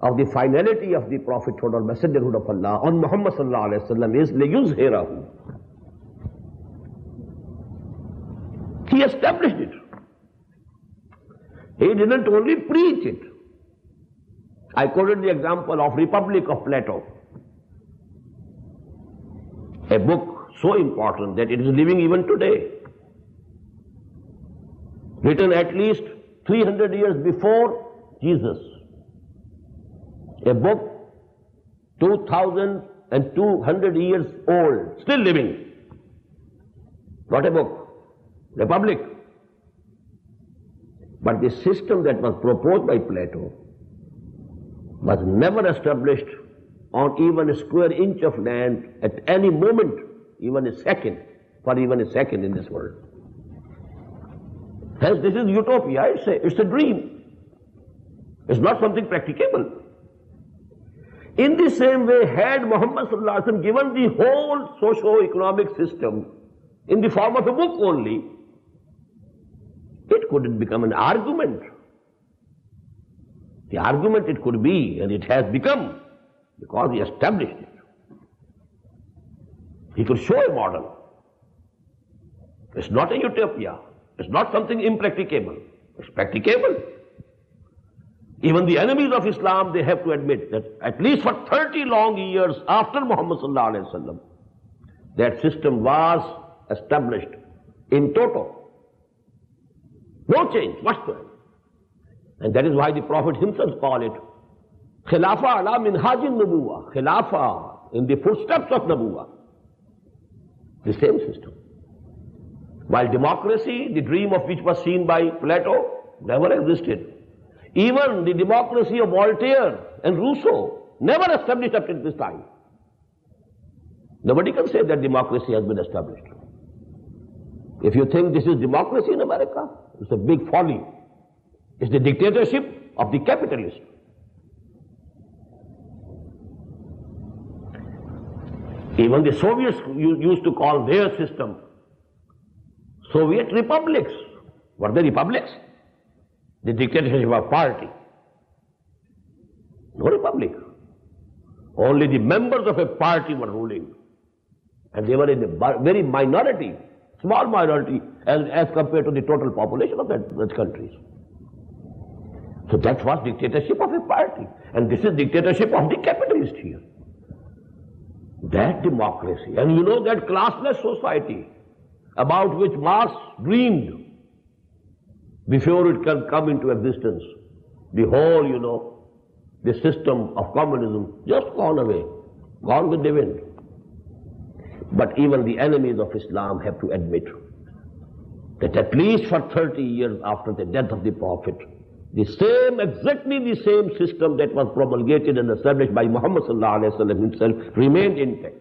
of the finality of the prophethood or messengerhood of Allah on Muhammad sallallahu alaihi wasallam is liyuzhirahu. He established it. He didn't only preach it. I quoted the example of Republic of Plato, a book so important that it is living even today, written at least 300 years before Jesus. A book 2,200 years old, still living. Not a book. Republic. But the system that was proposed by Plato was never established on even a square inch of land at any moment, even a second, for even a second in this world. Hence, this is utopia. It's a dream. It's not something practicable. In the same way, had Muhammad sallallahu alaihi wasallam given the whole socio-economic system in the form of a book only, it couldn't become an argument. The argument it could be, and it has become, because he established it. He could show a model. It's not a utopia. It's not something impracticable. It's practicable. Even the enemies of Islam, they have to admit that at least for 30 long years after Muhammad sallallahu alaihi wasallam, that system was established in toto. No change whatsoever. And that is why the Prophet himself called it Khilafa ala minhajin nubuwa, Khilafa in the footsteps of Nubuwa. The same system. While democracy, the dream of which was seen by Plato, never existed. Even the democracy of Voltaire and Rousseau never established up till this time. Nobody can say that democracy has been established. If you think this is democracy in America, it's a big folly. It's the dictatorship of the capitalist. Even the Soviets used to call their system Soviet republics. Were they republics? The dictatorship of a party. No republic. Only the members of a party were ruling. And they were in a very minority, small minority as compared to the total population of those countries. So that was dictatorship of a party. And this is dictatorship of the capitalist here. That democracy, and you know that classless society about which Marx dreamed before it can come into existence, the whole, the system of communism just gone away, gone with the wind. But even the enemies of Islam have to admit that at least for 30 years after the death of the Prophet, exactly the same system that was promulgated and established by Muhammad sallallahu alaihi wasallam himself remained intact.